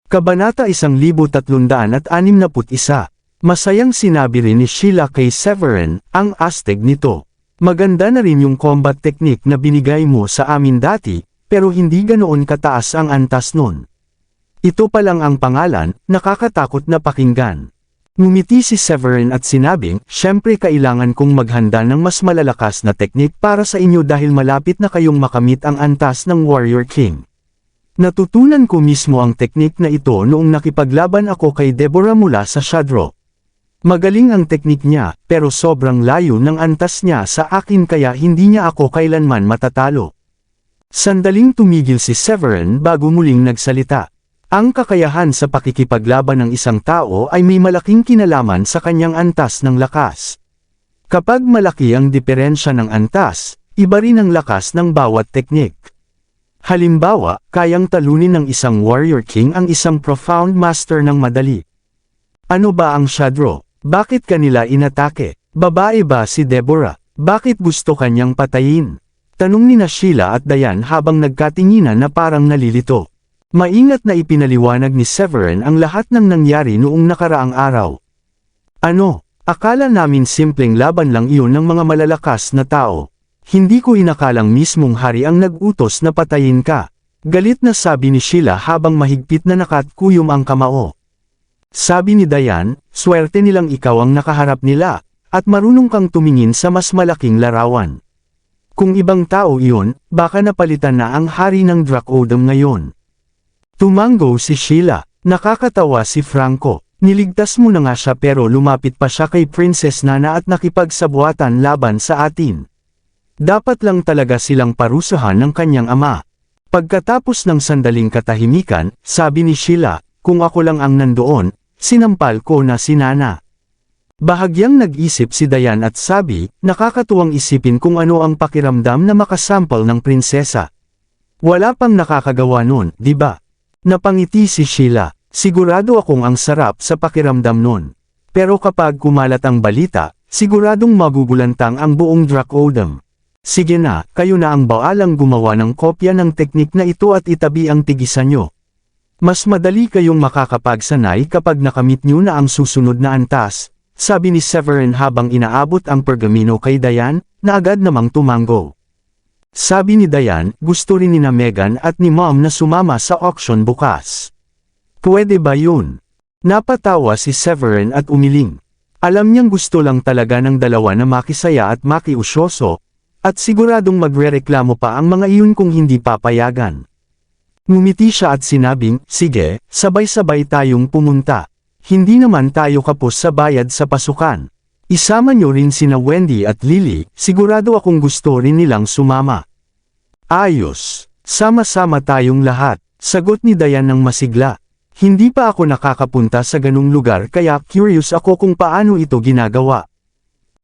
Kabanata 1361. Masayang sinabi rin ni Sheila kay Severin, ang astig nito. Maganda na rin yung combat technique na binigay mo sa amin dati, pero hindi ganoon kataas ang antas nun. Ito pa lang ang pangalan, nakakatakot na pakinggan. Ngumiti si Severin at sinabing, syempre kailangan kong maghanda ng mas malalakas na technique para sa inyo dahil malapit na kayong makamit ang antas ng Warrior King. Natutunan ko mismo ang teknik na ito noong nakipaglaban ako kay Deborah mula sa Shadro. Magaling ang teknik niya, pero sobrang layo ng antas niya sa akin kaya hindi niya ako kailanman matatalo. Sandaling tumigil si Severin bago muling nagsalita. Ang kakayahan sa pakikipaglaban ng isang tao ay may malaking kinalaman sa kanyang antas ng lakas. Kapag malaki ang diferensya ng antas, iba rin ang lakas ng bawat teknik. Halimbawa, kayang talunin ng isang Warrior King ang isang Profound Master ng madali. Ano ba ang Shadro? Bakit kanila inatake? Babae ba si Deborah? Bakit gusto kanyang patayin? Tanong ni Sheila at Diane habang nagkatinginan na parang nalilito. Maingat na ipinaliwanag ni Severin ang lahat ng nangyari noong nakaraang araw. Ano? Akala namin simpleng laban lang iyon ng mga malalakas na tao. Hindi ko inakalang mismong hari ang nag-utos na patayin ka. Galit na sabi ni Sheila habang mahigpit na nakatkuyom ang kamao. Sabi ni Diane, swerte nilang ikaw ang nakaharap nila, at marunong kang tumingin sa mas malaking larawan. Kung ibang tao iyon, baka napalitan na ang hari ng Dracodom ngayon. Tumango si Sheila. Nakakatawa si Franco. Niligtas mo na nga siya pero lumapit pa siya kay Princess Nana at nakipagsabuatan laban sa atin. Dapat lang talaga silang parusahan ng kanyang ama. Pagkatapos ng sandaling katahimikan, sabi ni Sheila, kung ako lang ang nandoon, sinampal ko na si Nana. Bahagyang nag-isip si Diane at sabi, nakakatuwang isipin kung ano ang pakiramdam na makasample ng prinsesa. Wala pang nakakagawa nun, di ba? Napangiti si Sheila, sigurado akong ang sarap sa pakiramdam nun. Pero kapag kumalat ang balita, siguradong magugulantang ang buong Dracodom. Sige na, kayo na ang baalang gumawa ng kopya ng teknik na ito at itabi ang tigisan nyo. Mas madali kayong makakapagsanay kapag nakamit nyo na ang susunod na antas, sabi ni Severin habang inaabot ang pergamino kay Diane, na agad namang tumango. Sabi ni Diane, gusto rin ni na Megan at ni Mom na sumama sa auction bukas. Pwede ba yun? Napatawa si Severin at umiling. Alam niyang gusto lang talaga ng dalawa na makisaya at makiusyoso, at siguradong magrereklamo pa ang mga iyon kung hindi papayagan. Ngumiti siya at sinabing, sige, sabay-sabay tayong pumunta. Hindi naman tayo kapos sa bayad sa pasukan. Isama niyo rin sina Wendy at Lily, sigurado akong gusto rin nilang sumama. Ayos. Sama-sama tayong lahat, sagot ni Diane ng masigla. Hindi pa ako nakakapunta sa ganung lugar kaya curious ako kung paano ito ginagawa.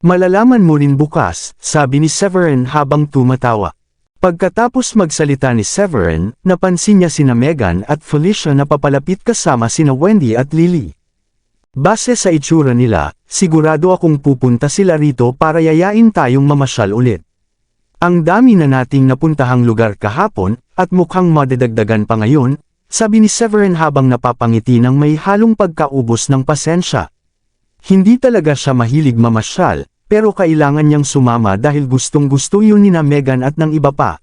Malalaman mo rin bukas, sabi ni Severin habang tumatawa. Pagkatapos magsalita ni Severin, napansin niya sina Megan at Felicia na papalapit kasama sina Wendy at Lily. Base sa itsura nila, sigurado akong pupunta sila rito para yayain tayong mamasyal ulit. Ang dami na nating napuntahang lugar kahapon, at mukhang madadagdagan pa ngayon, sabi ni Severin habang napapangiti ng may halong pagkaubos ng pasensya. Hindi talaga siya mahilig mamasyal, pero kailangan niyang sumama dahil gustong-gusto yun ni na Megan at ng iba pa.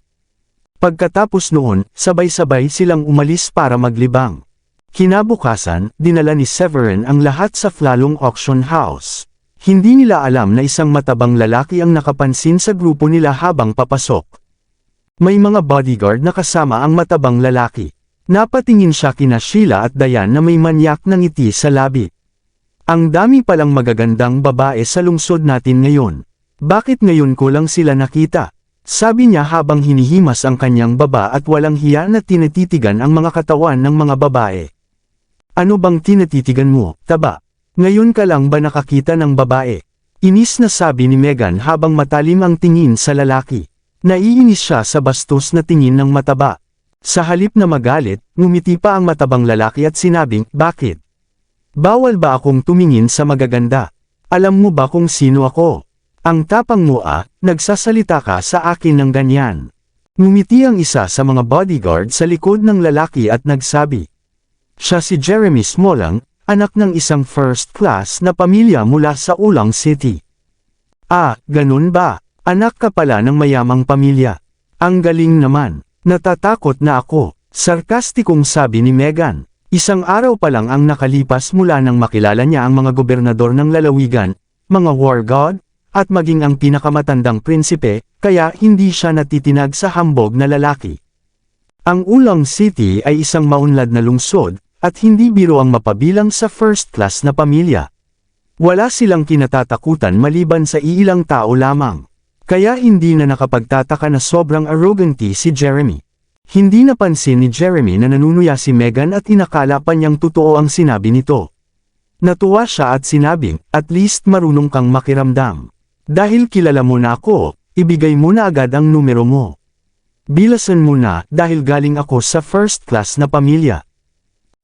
Pagkatapos noon, sabay-sabay silang umalis para maglibang. Kinabukasan, dinala ni Severin ang lahat sa Flalong Auction House. Hindi nila alam na isang matabang lalaki ang nakapansin sa grupo nila habang papasok. May mga bodyguard na kasama ang matabang lalaki. Napatingin siya kina Sheila at Diane na may manyak na ngiti sa labi. Ang dami palang magagandang babae sa lungsod natin ngayon. Bakit ngayon ko lang sila nakita? Sabi niya habang hinihimas ang kanyang baba at walang hiya na tinatitigan ang mga katawan ng mga babae. Ano bang tinatitigan mo, taba? Ngayon ka lang ba nakakita ng babae? Inis na sabi ni Megan habang matalim ang tingin sa lalaki. Naiinis siya sa bastos na tingin ng mataba. Sa halip na magalit, ngumiti pa ang matabang lalaki at sinabing, bakit? Bawal ba akong tumingin sa magaganda? Alam mo ba kung sino ako? Ang tapang mo nagsasalita ka sa akin ng ganyan. Ngumiti ang isa sa mga bodyguard sa likod ng lalaki at nagsabi. Siya si Jeremy Smolang, anak ng isang first class na pamilya mula sa Ulang City. Ah, ganun ba? Anak ka pala ng mayamang pamilya. Ang galing naman. Natatakot na ako. Sarkastikong sabi ni Megan. Isang araw pa lang ang nakalipas mula nang makilala niya ang mga gobernador ng lalawigan, mga war god, at maging ang pinakamatandang prinsipe, kaya hindi siya natitinag sa hambog na lalaki. Ang Ulang City ay isang maunlad na lungsod, at hindi biro ang mapabilang sa first class na pamilya. Wala silang kinatatakutan maliban sa iilang tao lamang. Kaya hindi na nakapagtataka na sobrang arroganty si Jeremy. Hindi napansin ni Jeremy na nanunuya si Megan at inakala pa niyang totoo ang sinabi nito. Natuwa siya at sinabing, at least marunong kang makiramdam. Dahil kilala mo na ako, ibigay mo na agad ang numero mo. Bilasan mo na dahil galing ako sa first class na pamilya.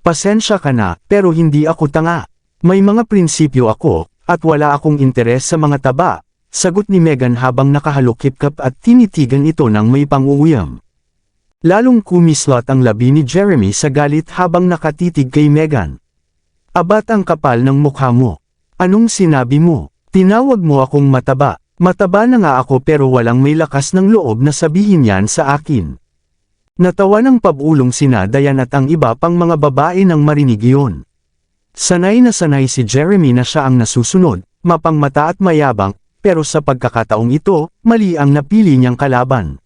Pasensya ka na, pero hindi ako tanga. May mga prinsipyo ako, at wala akong interes sa mga taba, sagot ni Megan habang nakahalukip-kap at tinitigan ito ng may pang-uuyam. Lalong kumislot ang labi ni Jeremy sa galit habang nakatitig kay Megan. Abat ang kapal ng mukha mo. Anong sinabi mo? Tinawag mo akong mataba. Mataba na nga ako pero walang may lakas ng loob na sabihin yan sa akin. Natawa ng pabulong sina Dayan at ang iba pang mga babae nang marinig iyon. Sanay na sanay si Jeremy na siya ang nasusunod, mapangmata at mayabang, pero sa pagkakataong ito, mali ang napili niyang kalaban.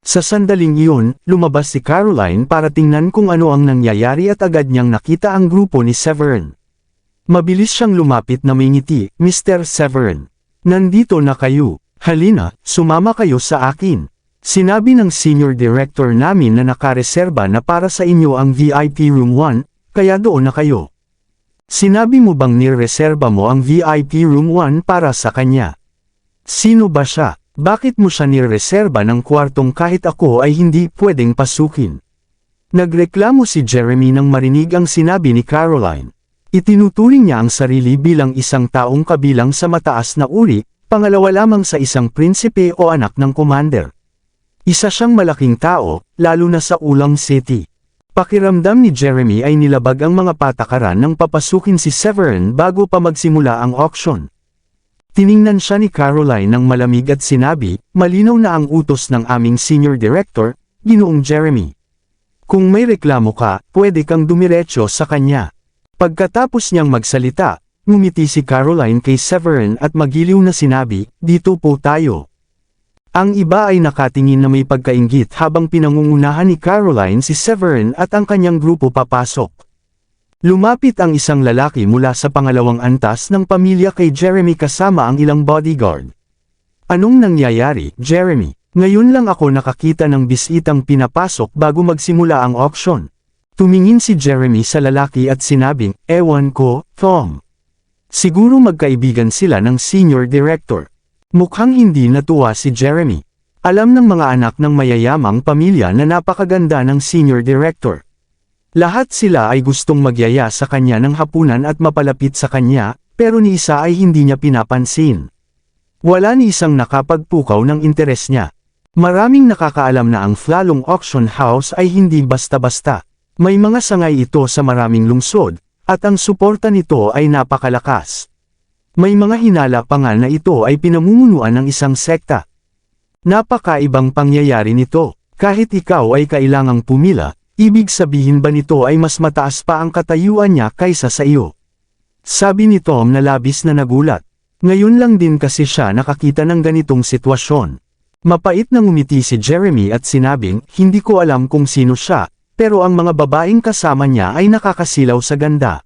Sa sandaling iyon, lumabas si Caroline para tingnan kung ano ang nangyayari at agad niyang nakita ang grupo ni Severin. Mabilis siyang lumapit na may ngiti, Mr. Severin. Nandito na kayo. Halina, sumama kayo sa akin. Sinabi ng senior director namin na nakareserba na para sa inyo ang VIP Room 1, kaya doon na kayo. Sinabi mo bang nireserba mo ang VIP Room 1 para sa kanya? Sino ba siya? Bakit mo siya nireserba ng kwartong kahit ako ay hindi pwedeng pasukin? Nagreklamo si Jeremy nang marinig ang sinabi ni Caroline. Itinuturing niya ang sarili bilang isang taong kabilang sa mataas na uri, pangalawa lamang sa isang prinsipe o anak ng commander. Isa siyang malaking tao, lalo na sa Ulang City. Pakiramdam ni Jeremy ay nilabag ang mga patakaran nang papasukin si Severin bago pa magsimula ang auction. Tiningnan siya ni Caroline ng malamig at sinabi, malinaw na ang utos ng aming senior director, Ginoong Jeremy. Kung may reklamo ka, pwede kang dumiretso sa kanya. Pagkatapos niyang magsalita, ngumiti si Caroline kay Severin at magiliw na sinabi, dito po tayo. Ang iba ay nakatingin na may pagkainggit habang pinangungunahan ni Caroline si Severin at ang kanyang grupo papasok. Lumapit ang isang lalaki mula sa pangalawang antas ng pamilya kay Jeremy kasama ang ilang bodyguard. Anong nangyayari, Jeremy? Ngayon lang ako nakakita ng bisitang pinapasok bago magsimula ang auction. Tumingin si Jeremy sa lalaki at sinabing, ewan ko, Tom. Siguro magkaibigan sila ng senior director. Mukhang hindi natuwa si Jeremy. Alam ng mga anak ng mayayamang pamilya na napakaganda ng senior director. Lahat sila ay gustong magyaya sa kanya ng hapunan at mapalapit sa kanya, pero ni isa ay hindi niya pinapansin. Wala ni isang nakapagpukaw ng interes niya. Maraming nakakaalam na ang Flalong Auction House ay hindi basta-basta. May mga sangay ito sa maraming lungsod, at ang suporta nito ay napakalakas. May mga hinala pa nga na ito ay pinamumunuan ng isang sekta. Napakaibang pangyayari nito, kahit ikaw ay kailangang pumila, ibig sabihin ba nito ay mas mataas pa ang katayuan niya kaysa sa iyo? Sabi ni Tom na labis na nagulat. Ngayon lang din kasi siya nakakita ng ganitong sitwasyon. Mapait na ngumiti si Jeremy at sinabing, hindi ko alam kung sino siya, pero ang mga babaeng kasama niya ay nakakasilaw sa ganda.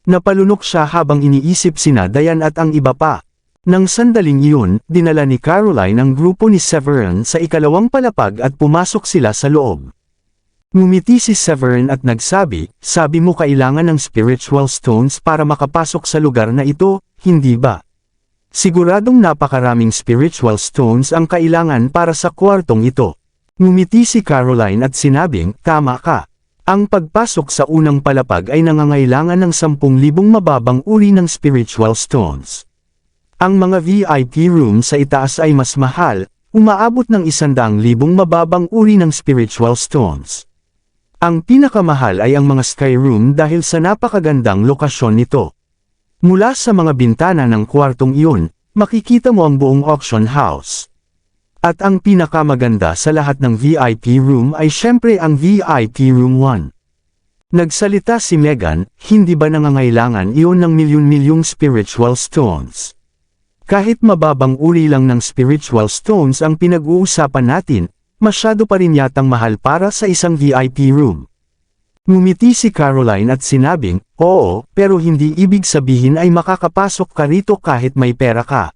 Napalunok siya habang iniisip sina Dayan at ang iba pa. Nang sandaling iyon, dinala ni Caroline ang grupo ni Severin sa ikalawang palapag at pumasok sila sa loob. Ngumiti si Severin at nagsabi, sabi mo kailangan ng spiritual stones para makapasok sa lugar na ito, hindi ba? Siguradong napakaraming spiritual stones ang kailangan para sa kwartong ito. Ngumiti si Caroline at sinabing, tama ka. Ang pagpasok sa unang palapag ay nangangailangan ng 10,000 mababang uri ng spiritual stones. Ang mga VIP room sa itaas ay mas mahal, umaabot ng 100,000 mababang uri ng spiritual stones. Ang pinakamahal ay ang mga sky room dahil sa napakagandang lokasyon nito. Mula sa mga bintana ng kwartong iyon, makikita mo ang buong auction house. At ang pinakamaganda sa lahat ng VIP room ay syempre ang VIP room 1. Nagsalita si Megan, hindi ba nangangailangan iyon ng milyon-milyong spiritual stones? Kahit mababang uri lang ng spiritual stones ang pinag-uusapan natin, masyado pa rin yatang mahal para sa isang VIP room. Ngumiti si Caroline at sinabing, oo, pero hindi ibig sabihin ay makakapasok ka rito kahit may pera ka.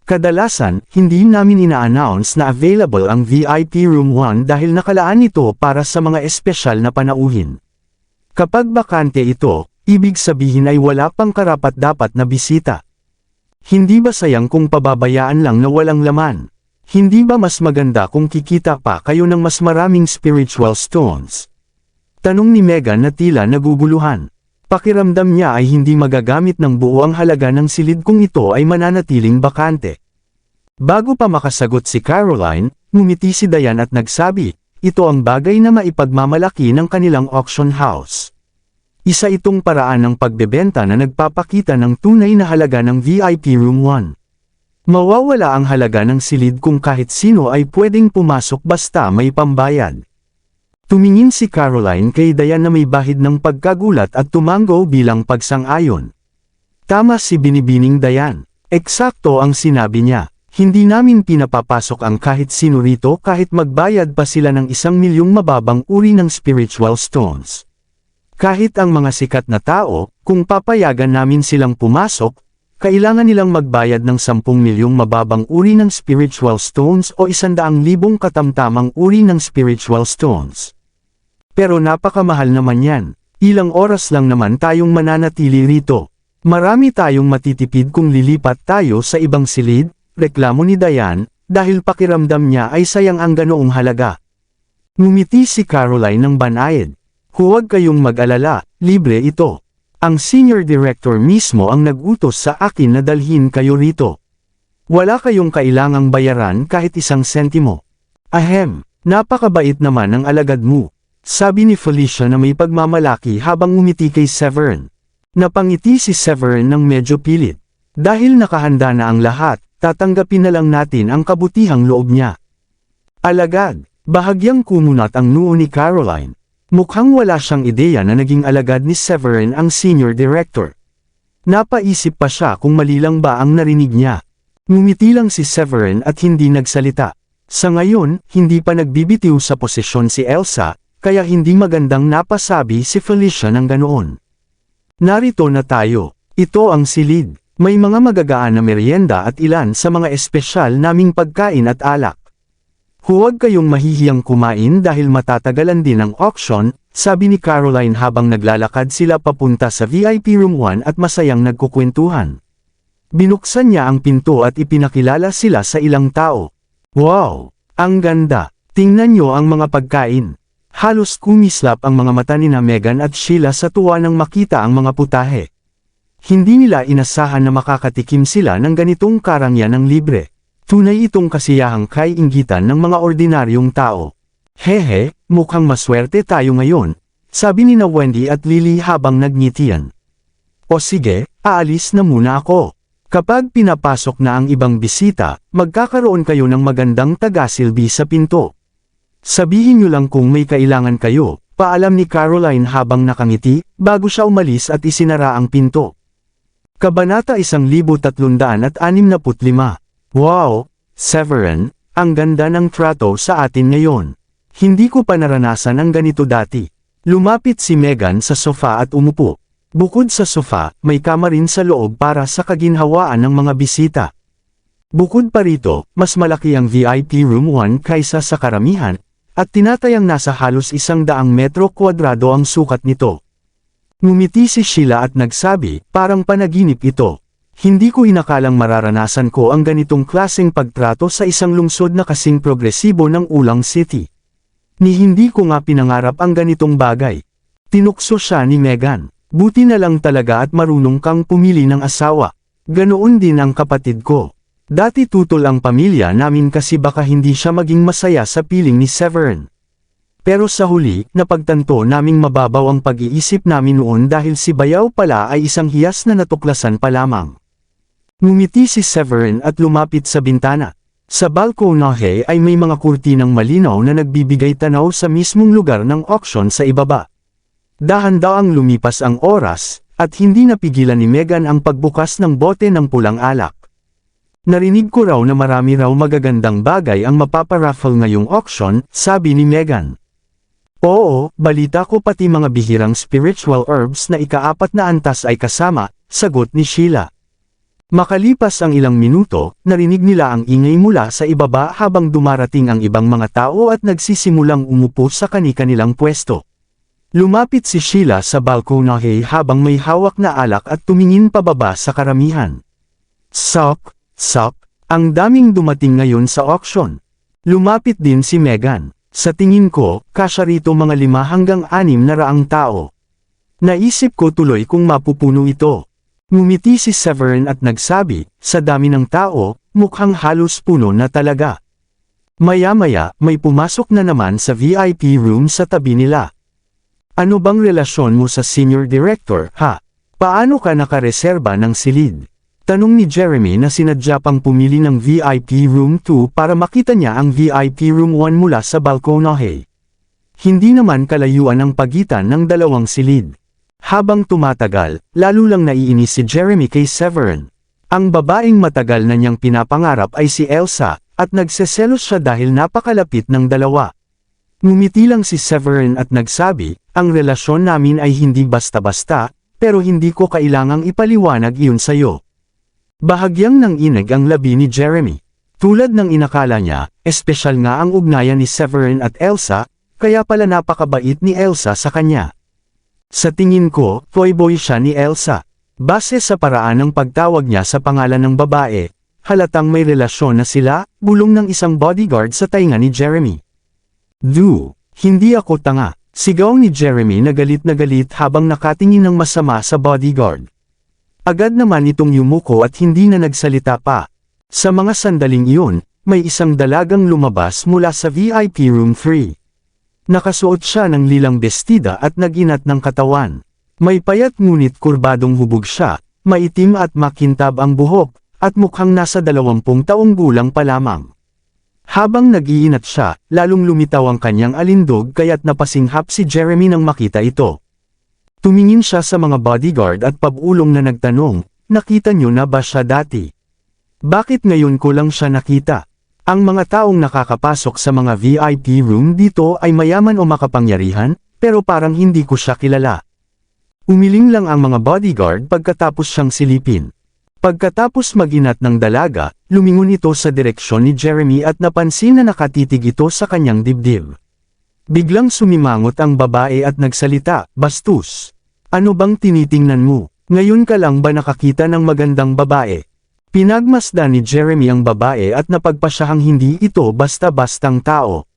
Kadalasan, hindi namin ina-announce na available ang VIP Room 1 dahil nakalaan ito para sa mga espesyal na panauhin. Kapag bakante ito, ibig sabihin ay wala pang karapat-dapat na bisita. Hindi ba sayang kung pababayaan lang na walang laman? Hindi ba mas maganda kung kikita pa kayo ng mas maraming spiritual stones? Tanong ni Megan na tila naguguluhan. Pakiramdam niya ay hindi magagamit ng buo ang halaga ng silid kung ito ay mananatiling bakante. Bago pa makasagot si Caroline, ngumiti si Diane at nagsabi, ito ang bagay na maipagmamalaki ng kanilang auction house. Isa itong paraan ng pagbebenta na nagpapakita ng tunay na halaga ng VIP Room 1. Mawawala ang halaga ng silid kung kahit sino ay pwedeng pumasok basta may pambayad. Tumingin si Caroline kay Diane na may bahid ng pagkagulat at tumango bilang pagsang-ayon. Tama si binibining Diane. Eksakto ang sinabi niya. Hindi namin pinapapasok ang kahit sino rito kahit magbayad pa sila ng 1,000,000 mababang uri ng spiritual stones. Kahit ang mga sikat na tao, kung papayagan namin silang pumasok, kailangan nilang magbayad ng 10,000,000 mababang uri ng spiritual stones o 100,000 katamtamang uri ng spiritual stones. Pero napakamahal naman yan. Ilang oras lang naman tayong mananatili rito. Marami tayong matitipid kung lilipat tayo sa ibang silid, reklamo ni Diane, dahil pakiramdam niya ay sayang ang ganoong halaga. Ngumiti si Caroline ng banayad. Huwag kayong mag-alala, libre ito. Ang senior director mismo ang nag-utos sa akin na dalhin kayo rito. Wala kayong kailangang bayaran kahit 1 sentimo. Ahem, napakabait naman ang alagad mo. Sabi ni Felicia na may pagmamalaki habang ngumiti kay Severin. Napangiti si Severin ng medyo pilit. Dahil nakahanda na ang lahat, tatanggapin na lang natin ang kabutihang loob niya. Alagad, bahagyang kumunat ang noo ni Caroline. Mukhang wala siyang ideya na naging alagad ni Severin ang senior director. Napaisip pa siya kung mali lang ba ang narinig niya. Ngumiti lang si Severin at hindi nagsalita. Sa ngayon, hindi pa nagbibitiw sa posisyon si Elsa, kaya hindi magandang napasabi si Felicia ng ganoon. Narito na tayo. Ito ang silid. May mga magagaan na merienda at ilan sa mga espesyal naming pagkain at alak. Huwag kayong mahihiyang kumain dahil matatagalan din ang auction, sabi ni Caroline habang naglalakad sila papunta sa VIP Room 1 at masayang nagkukwentuhan. Binuksan niya ang pinto at ipinakilala sila sa ilang tao. Wow! Ang ganda! Tingnan niyo ang mga pagkain. Halos kumislap ang mga mata ni Megan at Sheila sa tuwa nang makita ang mga putahe. Hindi nila inasahan na makakatikim sila ng ganitong karangyan ng libre. Tunay itong kasiyahang kaiinggitan ng mga ordinaryong tao. Hehe, mukhang maswerte tayo ngayon, sabi ni Wendy at Lily habang nagngitian. O sige, aalis na muna ako. Kapag pinapasok na ang ibang bisita, magkakaroon kayo ng magandang tagasilbi sa pinto. Sabihin niyo lang kung may kailangan kayo, paalam ni Caroline habang nakangiti, bago siya umalis at isinara ang pinto. Kabanata 1365. Wow, Severin, ang ganda ng trato sa atin ngayon. Hindi ko pa naranasan ang ganito dati. Lumapit si Megan sa sofa at umupo. Bukod sa sofa, may kama rin sa loob para sa kaginhawaan ng mga bisita. Bukod pa rito, mas malaki ang VIP Room 1 kaysa sa karamihan, at tinatayang nasa halos 100 metro kwadrado ang sukat nito. Ngumiti si Sheila at nagsabi, parang panaginip ito. Hindi ko inakalang mararanasan ko ang ganitong klaseng pagtrato sa isang lungsod na kasing progresibo ng Ulang City. Ni hindi ko nga pinangarap ang ganitong bagay. Tinukso siya ni Megan. Buti na lang talaga at marunong kang pumili ng asawa. Ganoon din ang kapatid ko. Dati tutol ang pamilya namin kasi baka hindi siya maging masaya sa piling ni Severin. Pero sa huli, napagtanto naming mababaw ang pag-iisip namin noon dahil si Bayaw pala ay isang hiyas na natuklasan pa lamang. Ngumiti si Severin at lumapit sa bintana. Sa balkonahe ay may mga kurtinang malinaw na nagbibigay tanaw sa mismong lugar ng auction sa ibaba. Dahan-daang lumipas ang oras, at hindi napigilan ni Megan ang pagbukas ng bote ng pulang alak. Narinig ko raw na marami raw magagandang bagay ang mapaparaffle ngayong auction, sabi ni Megan. Oo, balita ko pati mga bihirang spiritual herbs na ika-4 na antas ay kasama, sagot ni Sheila. Makalipas ang ilang minuto, narinig nila ang ingay mula sa ibaba habang dumarating ang ibang mga tao at nagsisimulang umupo sa kani-kanilang pwesto. Lumapit si Sheila sa balkonahe habang may hawak na alak at tumingin pababa sa karamihan. Sok, ang daming dumating ngayon sa auction. Lumapit din si Megan. Sa tingin ko, kasya rito mga 5 hanggang 6 na raang tao. Naisip ko tuloy kung mapupuno ito. Ngumiti si Severin at nagsabi, sa dami ng tao, mukhang halos puno na talaga. Maya-maya, may pumasok na naman sa VIP room sa tabi nila. Ano bang relasyon mo sa senior director, ha? Paano ka nakareserba ng silid? Tanong ni Jeremy na sinadya pang pumili ng VIP Room 2 para makita niya ang VIP Room 1 mula sa balkonahe. Hindi naman kalayuan ang pagitan ng dalawang silid. Habang tumatagal, lalo lang naiinis si Jeremy kay Severin. Ang babaeng matagal na niyang pinapangarap ay si Elsa, at nagseselos siya dahil napakalapit ng dalawa. Ngumiti lang si Severin at nagsabi, ang relasyon namin ay hindi basta-basta, pero hindi ko kailangang ipaliwanag iyon sa'yo. Bahagyang nanginig ang labi ni Jeremy. Tulad ng inakala niya, espesyal nga ang ugnayan ni Severin at Elsa, kaya pala napakabait ni Elsa sa kanya. Sa tingin ko, toyboy siya ni Elsa. Base sa paraan ng pagtawag niya sa pangalan ng babae, halatang may relasyon na sila, bulong ng isang bodyguard sa tainga ni Jeremy. Hindi ako tanga, sigaw ni Jeremy na galit habang nakatingin ng masama sa bodyguard. Agad naman itong yumuko at hindi na nagsalita pa. Sa mga sandaling iyon, may isang dalagang lumabas mula sa VIP Room 3. Nakasuot siya ng lilang bestida at naginat ng katawan. May payat ngunit kurbadong hubog siya, maitim at makintab ang buhok, at mukhang nasa 20 taong gulang pa lamang. Habang nag-iinat siya, lalong lumitaw ang kanyang alindog kaya't napasinghap si Jeremy nang makita ito. Tumingin siya sa mga bodyguard at pabulong na nagtanong, nakita niyo na ba siya dati? Bakit ngayon ko lang siya nakita? Ang mga taong nakakapasok sa mga VIP room dito ay mayaman o makapangyarihan, pero parang hindi ko siya kilala. Umiling lang ang mga bodyguard pagkatapos siyang silipin. Pagkatapos maginat ng dalaga, lumingon ito sa direksyon ni Jeremy at napansin na nakatitig ito sa kanyang dibdib. Biglang sumimangot ang babae at nagsalita, bastos. Ano bang tinitingnan mo? Ngayon ka lang ba nakakita ng magandang babae? Pinagmasdan ni Jeremy ang babae at napagpasyahang hindi ito basta-bastang tao.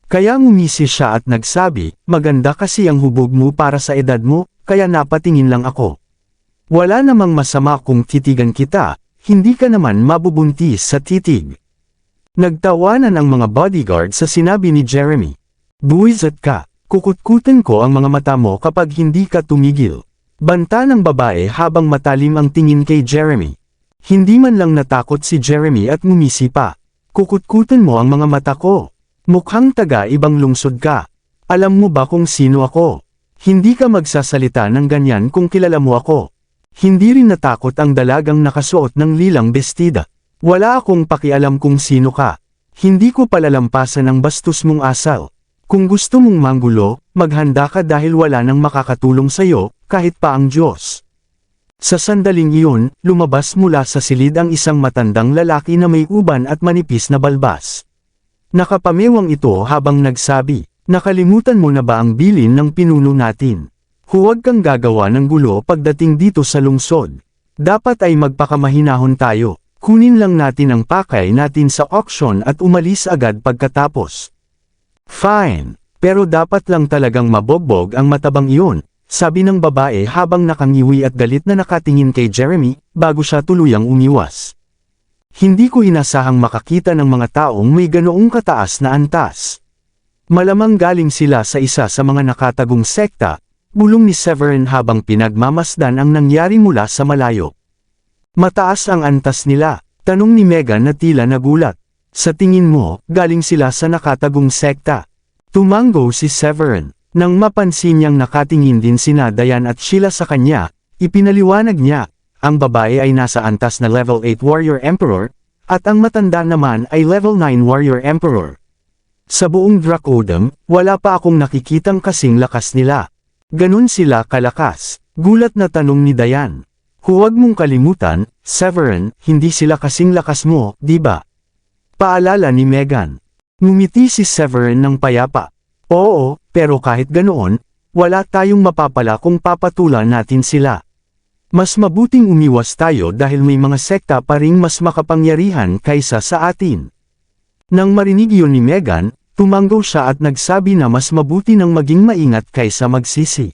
Kaya ngumisi siya at nagsabi, maganda kasi ang hubog mo para sa edad mo, kaya napatingin lang ako. Wala namang masama kung titigan kita, hindi ka naman mabubuntis sa titig. Nagtawanan ang mga bodyguard sa sinabi ni Jeremy. Buwizat ka, kukutkutin ko ang mga mata mo kapag hindi ka tumigil. Banta ng babae habang matalim ang tingin kay Jeremy. Hindi man lang natakot si Jeremy at ngumisi pa. Kukutkutin mo ang mga mata ko. Mukhang taga-ibang lungsod ka. Alam mo ba kung sino ako? Hindi ka magsasalita ng ganyan kung kilala mo ako. Hindi rin natakot ang dalagang nakasuot ng lilang bestida. Wala akong pakialam kung sino ka. Hindi ko palalampasan ang bastos mong asal. Kung gusto mong manggulo, maghanda ka dahil wala nang makakatulong sa'yo, kahit pa ang Diyos. Sa sandaling iyon, lumabas mula sa silid ang isang matandang lalaki na may uban at manipis na balbas. Nakapamewang ito habang nagsabi, nakalimutan mo na ba ang bilin ng pinuno natin? Huwag kang gagawa ng gulo pagdating dito sa lungsod. Dapat ay magpakamahinahon tayo, kunin lang natin ang pakay natin sa auction at umalis agad pagkatapos. Fine, pero dapat lang talagang mabogbog ang matabang iyon, sabi ng babae habang nakangiwi at galit na nakatingin kay Jeremy, bago siya tuluyang umiwas. Hindi ko inasahang makakita ng mga taong may ganoong kataas na antas. Malamang galing sila sa isa sa mga nakatagong sekta, bulong ni Severin habang pinagmamasdan ang nangyari mula sa malayo. Mataas ang antas nila, tanong ni Megan na tila nagulat. Sa tingin mo, galing sila sa nakatagong sekta? Tumango si Severin. Nang mapansin niyang nakatingin din sina Diane at Sheila sa kanya, ipinaliwanag niya, ang babae ay nasa antas na level 8 Warrior Emperor, at ang matanda naman ay level 9 Warrior Emperor. Sa buong Drakodom, wala pa akong nakikitang kasing lakas nila. Ganun sila kalakas. Gulat na tanong ni Diane. Huwag mong kalimutan, Severin, hindi sila kasing lakas mo, di ba? Paalala ni Megan. Ngumiti si Severin ng payapa. Oo, pero kahit ganoon, wala tayong mapapala kung papatulan natin sila. Mas mabuting umiwas tayo dahil may mga sekta pa ring mas makapangyarihan kaysa sa atin. Nang marinig yun ni Megan, tumango siya at nagsabi na mas mabuti nang maging maingat kaysa magsisi.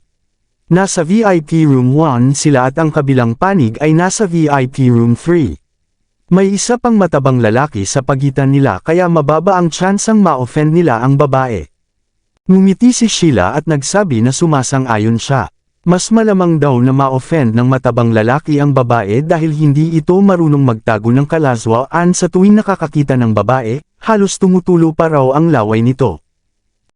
Nasa VIP Room 1 sila at ang kabilang panig ay nasa VIP Room 3. May isa pang matabang lalaki sa pagitan nila kaya mababa ang tsansang ma-offend nila ang babae. Ngumiti si Sheila at nagsabi na sumasang-ayon siya. Mas malamang daw na ma-offend ng matabang lalaki ang babae dahil hindi ito marunong magtago ng kalaswaan sa tuwing nakakakita ng babae, halos tumutulo pa raw ang laway nito.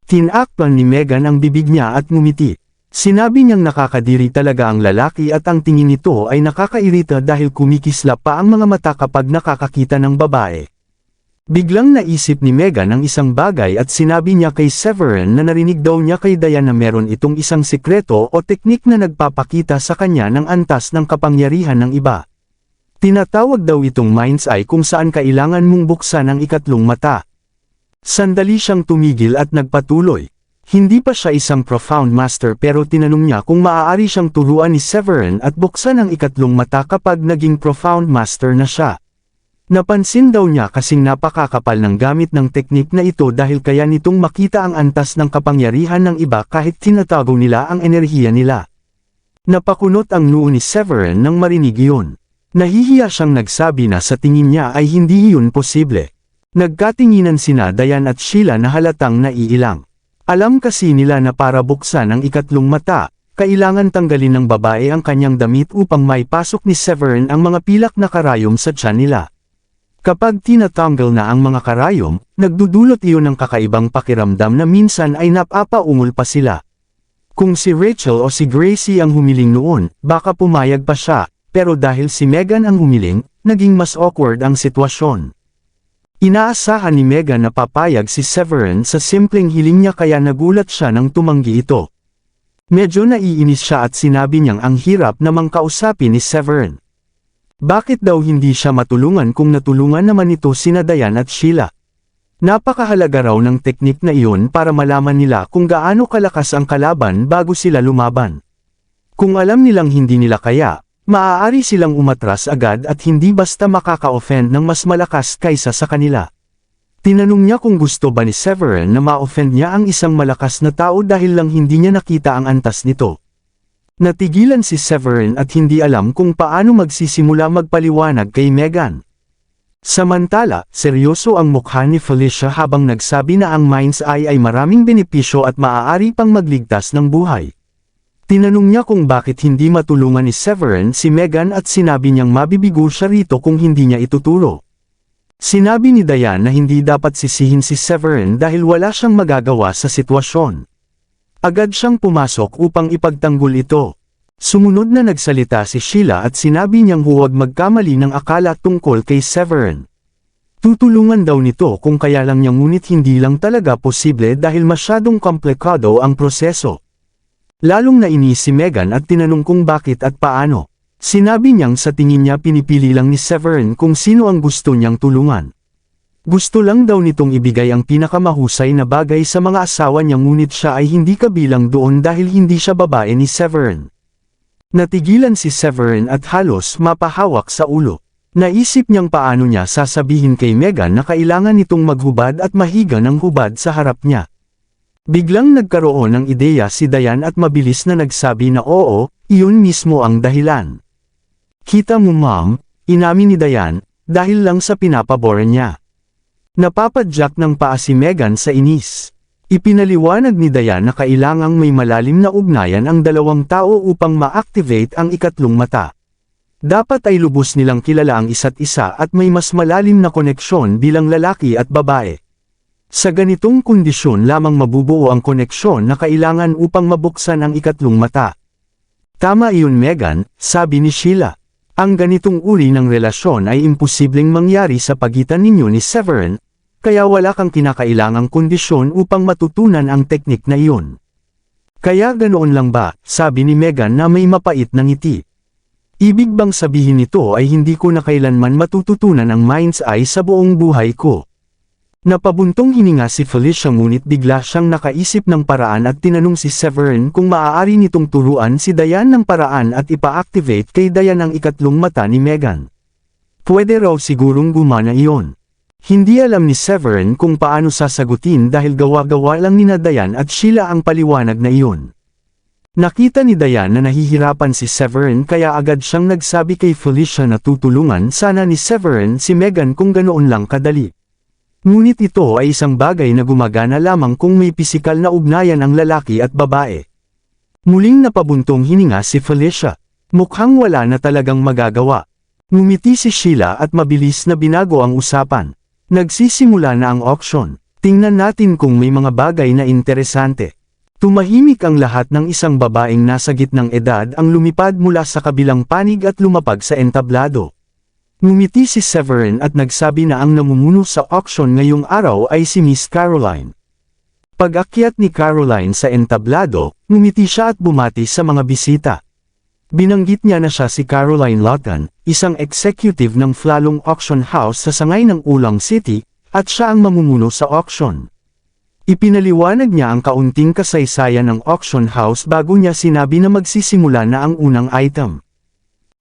Tinakpan ni Megan ang bibig niya at ngumiti. Sinabi niyang nakakadiri talaga ang lalaki at ang tingin nito ay nakakairita dahil kumikislap pa ang mga mata kapag nakakakita ng babae. Biglang naisip ni Megan ang isang bagay at sinabi niya kay Severin na narinig daw niya kay Diane na meron itong isang sikreto o teknik na nagpapakita sa kanya ng antas ng kapangyarihan ng iba. Tinatawag daw itong mind's eye kung saan kailangan mong buksan ang ikatlong mata. Sandali siyang tumigil at nagpatuloy. Hindi pa siya isang profound master pero tinanong niya kung maaari siyang turuan ni Severin at buksan ang ikatlong mata kapag naging profound master na siya. Napansin daw niya kasing napakakapal ng gamit ng teknik na ito dahil kaya nitong makita ang antas ng kapangyarihan ng iba kahit tinatago nila ang enerhiya nila. Napakunot ang noo ni Severin nang marinig iyon. Nahihiya siyang nagsabi na sa tingin niya ay hindi iyon posible. Nagkatinginan sina Diane at Sheila na halatang naiilang. Alam kasi nila na para buksan ang ikatlong mata, kailangan tanggalin ng babae ang kanyang damit upang maipasok ni Severin ang mga pilak na karayom sa tiyan nila. Kapag tinatanggal na ang mga karayom, nagdudulot iyon ng kakaibang pakiramdam na minsan ay napapaungol pa sila. Kung si Rachel o si Gracie ang humiling noon, baka pumayag pa siya, pero dahil si Megan ang humiling, naging mas awkward ang sitwasyon. Inaasahan ni Megan na papayag si Severin sa simpleng hiling niya kaya nagulat siya nang tumanggi ito. Medyo naiinis siya at sinabi niyang ang hirap namang kausapin ni Severin. Bakit daw hindi siya matulungan kung natulungan naman ito sina Diane at Sheila? Napakahalaga raw ng teknik na iyon para malaman nila kung gaano kalakas ang kalaban bago sila lumaban. Kung alam nilang hindi nila kaya, maaari silang umatras agad at hindi basta makaka-offend ng mas malakas kaysa sa kanila. Tinanong niya kung gusto ba ni Severin na ma-offend niya ang isang malakas na tao dahil lang hindi niya nakita ang antas nito. Natigilan si Severin at hindi alam kung paano magsisimula magpaliwanag kay Megan. Samantala, seryoso ang mukha ni Felicia habang nagsabi na ang mind's eye ay maraming benepisyo at maaari pang magligtas ng buhay. Tinanong niya kung bakit hindi matulungan ni Severin si Megan at sinabi niyang mabibigo siya rito kung hindi niya ituturo. Sinabi ni Diane na hindi dapat sisihin si Severin dahil wala siyang magagawa sa sitwasyon. Agad siyang pumasok upang ipagtanggol ito. Sumunod na nagsalita si Sheila at sinabi niyang huwag magkamali ng akala tungkol kay Severin. Tutulungan daw nito kung kaya lang niya ngunit hindi lang talaga posible dahil masyadong komplikado ang proseso. Lalong nainis si Megan at tinanong kung bakit at paano. Sinabi niyang sa tingin niya pinipili lang ni Severin kung sino ang gusto niyang tulungan. Gusto lang daw nitong ibigay ang pinakamahusay na bagay sa mga asawa niya ngunit siya ay hindi kabilang doon dahil hindi siya babae ni Severin. Natigilan si Severin at halos mapahawak sa ulo. Naisip niyang paano niya sasabihin kay Megan na kailangan nitong maghubad at mahiga ng hubad sa harap niya. Biglang nagkaroon ng ideya si Diane at mabilis na nagsabi na oo, iyon mismo ang dahilan. Kita mo ma'am, inamin ni Diane, dahil lang sa pinapaboran niya. Napapadyak ng paa si Megan sa inis. Ipinaliwanag ni Dayan na kailangang may malalim na ugnayan ang dalawang tao upang ma-activate ang ikatlong mata. Dapat ay lubos nilang kilala ang isa't isa at may mas malalim na koneksyon bilang lalaki at babae. Sa ganitong kondisyon lamang mabubuo ang koneksyon na kailangan upang mabuksan ang ikatlong mata. Tama iyon Megan, sabi ni Sheila. Ang ganitong uri ng relasyon ay imposibleng mangyari sa pagitan ninyo ni Severin, kaya wala kang kinakailangang kondisyon upang matutunan ang teknik na iyon. Kaya ganoon lang ba, sabi ni Megan na may mapait na ngiti. Ibig bang sabihin nito ay hindi ko na kailanman matututunan ang mind's eye sa buong buhay ko? Napabuntong hininga si Felicia ngunit bigla siyang nakaisip ng paraan at tinanong si Severin kung maaari nitong turuan si Dayan ng paraan at ipa-activate kay Dayan ang ikatlong mata ni Megan. Pwede raw sigurong gumana iyon. Hindi alam ni Severin kung paano sasagutin dahil gawa-gawa lang ni Dayan at Sheila ang paliwanag na iyon. Nakita ni Dayan na nahihirapan si Severin kaya agad siyang nagsabi kay Felicia na tutulungan sana ni Severin si Megan kung ganoon lang kadali. Ngunit ito ay isang bagay na gumagana lamang kung may pisikal na ugnayan ang lalaki at babae. Muling napabuntong hininga si Felicia. Mukhang wala na talagang magagawa. Ngumiti si Sheila at mabilis na binago ang usapan. Nagsisimula na ang auction. Tingnan natin kung may mga bagay na interesante. Tumahimik ang lahat ng isang babaeng nasa gitnang edad ang lumipad mula sa kabilang panig at lumapag sa entablado. Ngumiti si Severin at nagsabi na ang namumuno sa auction ngayong araw ay si Miss Caroline. Pag-akyat ni Caroline sa entablado, ngumiti siya at bumati sa mga bisita. Binanggit niya na siya si Caroline Lawton, isang executive ng Flalong Auction House sa sangay ng Ulang City, at siya ang mamumuno sa auction. Ipinaliwanag niya ang kaunting kasaysayan ng auction house bago niya sinabi na magsisimula na ang unang item.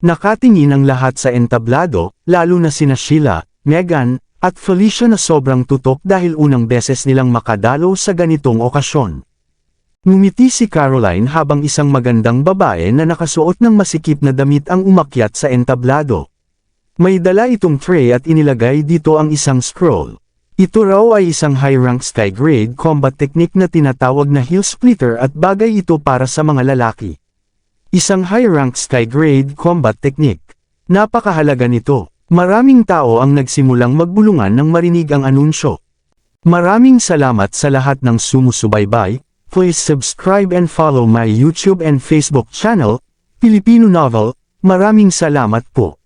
Nakatingin ang lahat sa entablado, lalo na sina Sheila, Megan, at Felicia na sobrang tutok dahil unang beses nilang makadalo sa ganitong okasyon. Ngumiti si Caroline habang isang magandang babae na nakasuot ng masikip na damit ang umakyat sa entablado. May dala itong tray at inilagay dito ang isang scroll. Ito raw ay isang high-rank sky-grade combat technique na tinatawag na heel splitter at bagay ito para sa mga lalaki. Isang high-rank sky-grade combat technique. Napakahalaga nito. Maraming tao ang nagsimulang magbulungan nang marinig ang anunsyo. Maraming salamat sa lahat ng sumusubaybay. Please subscribe and follow my YouTube and Facebook channel, Filipino Novel. Maraming salamat po.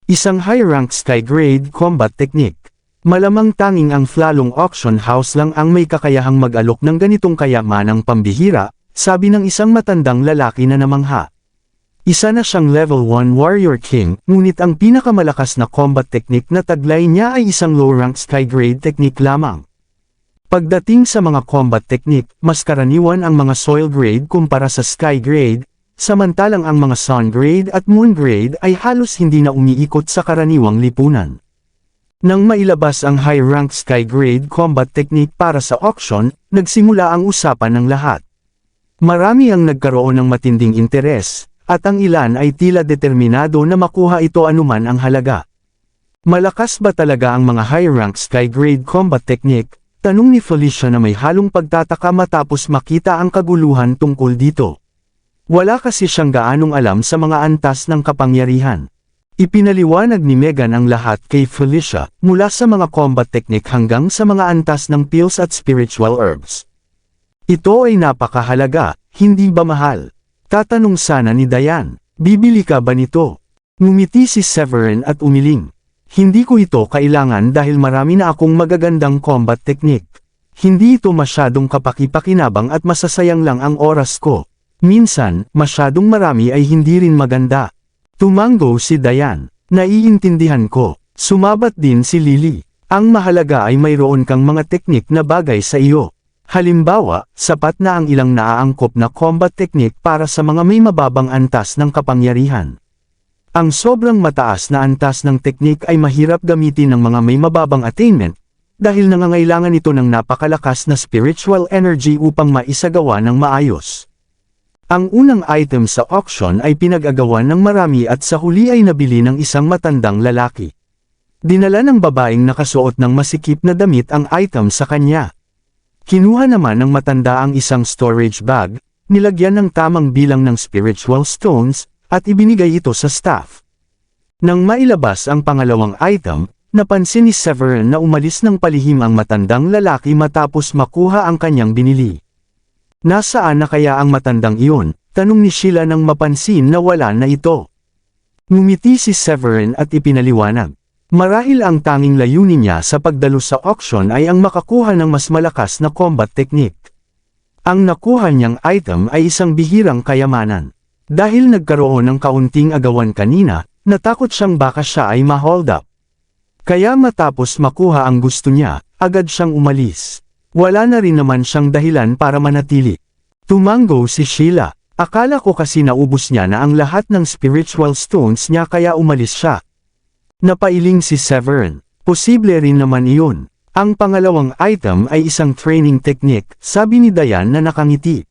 Isang high-rank sky-grade combat technique. Malamang tanging ang Flalong Auction House lang ang may kakayahang mag-alok ng ganitong kayamanang pambihira, sabi ng isang matandang lalaki na namangha. Isa na siyang level 1 Warrior King, ngunit ang pinakamalakas na combat technique na taglay niya ay isang low-rank sky-grade technique lamang. Pagdating sa mga combat technique, mas karaniwan ang mga soil grade kumpara sa sky grade, samantalang ang mga sun grade at moon grade ay halos hindi na umiikot sa karaniwang lipunan. Nang mailabas ang high-rank sky grade combat technique para sa auction, nagsimula ang usapan ng lahat. Marami ang nagkaroon ng matinding interes, at ang ilan ay tila determinado na makuha ito anuman ang halaga. Malakas ba talaga ang mga high-rank sky-grade combat technique? Tanong ni Felicia na may halong pagtataka matapos makita ang kaguluhan tungkol dito. Wala kasi siyang gaanong alam sa mga antas ng kapangyarihan. Ipinaliwanag ni Megan ang lahat kay Felicia, mula sa mga combat technique hanggang sa mga antas ng pills at spiritual herbs. Ito ay napakahalaga, hindi ba mahal? Tatanong sana ni Dayan, bibili ka ba nito? Ngumiti si Severin at umiling. Hindi ko ito kailangan dahil marami na akong magagandang combat technique. Hindi ito masyadong kapaki-pakinabang at masasayang lang ang oras ko. Minsan, masyadong marami ay hindi rin maganda. Tumango si Dayan. Naiintindihan ko. Sumabat din si Lily. Ang mahalaga ay mayroon kang mga teknik na bagay sa iyo. Halimbawa, sapat na ang ilang naaangkop na combat technique para sa mga may mababang antas ng kapangyarihan. Ang sobrang mataas na antas ng teknik ay mahirap gamitin ng mga may mababang attainment, dahil nangangailangan ito ng napakalakas na spiritual energy upang maisagawa ng maayos. Ang unang item sa auction ay pinag-agawan ng marami at sa huli ay nabili ng isang matandang lalaki. Dinala ng babaeng nakasuot ng masikip na damit ang item sa kanya. Kinuha naman ng matanda ang isang storage bag, nilagyan ng tamang bilang ng spiritual stones, at ibinigay ito sa staff. Nang mailabas ang pangalawang item, napansin ni Severin na umalis ng palihim ang matandang lalaki matapos makuha ang kanyang binili. Nasaan na kaya ang matandang iyon? Tanong ni Sheila nang mapansin na wala na ito. Ngumiti si Severin at ipinaliwanag. Marahil ang tanging layunin niya sa pagdalo sa auction ay ang makakuha ng mas malakas na combat technique. Ang nakuha niyang item ay isang bihirang kayamanan. Dahil nagkaroon ng kaunting agawan kanina, natakot siyang baka siya ay ma-hold up. Kaya matapos makuha ang gusto niya, agad siyang umalis. Wala na rin naman siyang dahilan para manatili. Tumango si Sheila. Akala ko kasi naubos niya na ang lahat ng spiritual stones niya kaya umalis siya. Napailing si Severin. Posible rin naman iyon. Ang pangalawang item ay isang training technique, sabi ni Diane na nakangiti.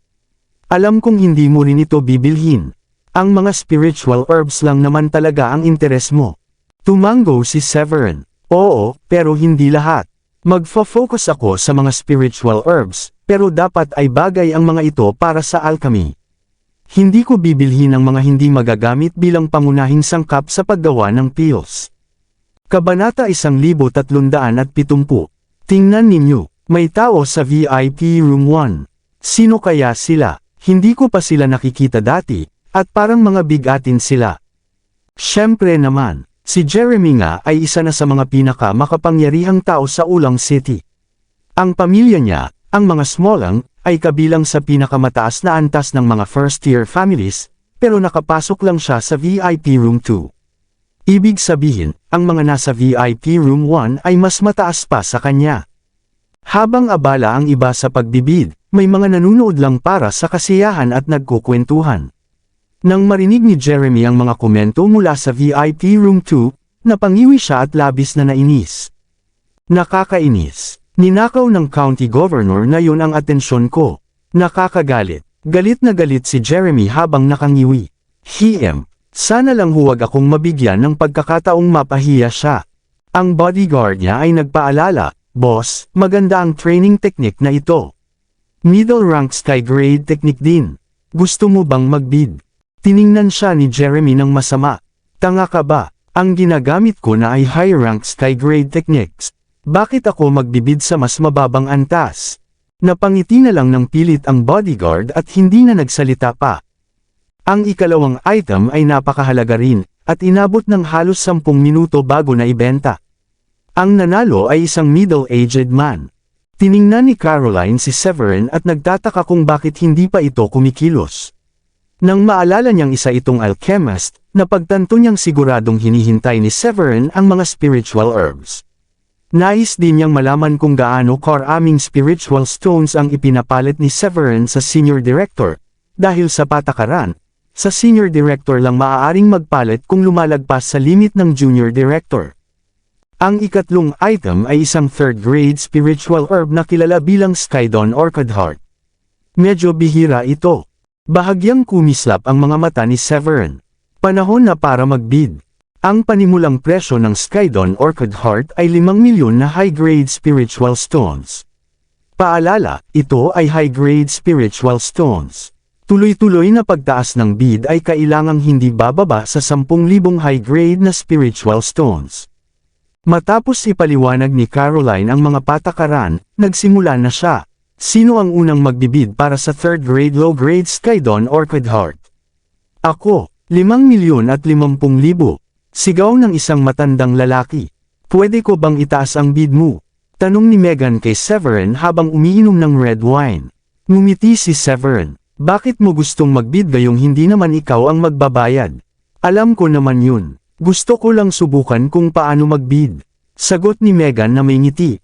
Alam kong hindi mo rin ito bibilhin. Ang mga spiritual herbs lang naman talaga ang interes mo. Tumango si Severin. Oo, pero hindi lahat. Magfo-focus ako sa mga spiritual herbs, pero dapat ay bagay ang mga ito para sa alchemy. Hindi ko bibilhin ang mga hindi magagamit bilang pangunahing sangkap sa paggawa ng pills. Kabanata 1370. Tingnan ninyo, may tao sa VIP Room 1. Sino kaya sila? Hindi ko pa sila nakikita dati, at parang mga bigatin sila. Siyempre naman. Si Jeremy nga ay isa na sa mga pinaka-makapangyarihang tao sa Ulang City. Ang pamilya niya, ang mga Smolang, ay kabilang sa pinakamataas na antas ng mga first-tier families, pero nakapasok lang siya sa VIP Room 2. Ibig sabihin, ang mga nasa VIP Room 1 ay mas mataas pa sa kanya. Habang abala ang iba sa pagbibid, may mga nanunood lang para sa kasiyahan at nagkukwentuhan. Nang marinig ni Jeremy ang mga komento mula sa VIP Room 2, napangiwi siya at labis na nainis. Nakakainis. Ninakaw ng county governor na yun ang atensyon ko. Nakakagalit. Galit na galit si Jeremy habang nakangiwi. Sana lang huwag akong mabigyan ng pagkakataong mapahiya siya. Ang bodyguard niya ay nagpaalala, Boss, maganda ang training technique na ito. Middle rank sky grade technique din. Gusto mo bang magbid? Tiningnan siya ni Jeremy ng masama. Tanga ka ba? Ang ginagamit ko na ay high-rank sky-grade techniques. Bakit ako magbibid sa mas mababang antas? Napangiti na lang ng pilit ang bodyguard at hindi na nagsalita pa. Ang ikalawang item ay napakahalaga rin, at inabot ng halos 10 minuto bago na ibenta. Ang nanalo ay isang middle-aged man. Tiningnan ni Caroline si Severin at nagtataka kung bakit hindi pa ito kumikilos. Nang maalala niyang isa itong alchemist, napagtanto niyang siguradong hinihintay ni Severin ang mga spiritual herbs. Nais din niyang malaman kung gaano karaming spiritual stones ang ipinapalit ni Severin sa senior director, dahil sa patakaran, sa senior director lang maaaring magpalit kung lumalagpas sa limit ng junior director. Ang ikatlong item ay isang third-grade spiritual herb na kilala bilang Skydon Orchid Heart. Medyo bihira ito. Bahagyang kumislap ang mga mata ni Severin. Panahon na para magbid. Ang panimulang presyo ng Skydon Orchid Heart ay 5 milyon na high-grade spiritual stones. Paalala, ito ay high-grade spiritual stones. Tuloy-tuloy na pagtaas ng bid ay kailangang hindi bababa sa 10,000 high-grade na spiritual stones. Matapos ipaliwanag ni Caroline ang mga patakaran, nagsimula na siya. Sino ang unang magbibid para sa third-grade low-grade Skydon Orchid Heart? Ako, 5,050,000. Sigaw ng isang matandang lalaki. Pwede ko bang itaas ang bid mo? Tanong ni Megan kay Severin habang umiinom ng red wine. Ngumiti si Severin. Bakit mo gustong magbid gayong hindi naman ikaw ang magbabayad? Alam ko naman yun. Gusto ko lang subukan kung paano magbid. Sagot ni Megan na may ngiti.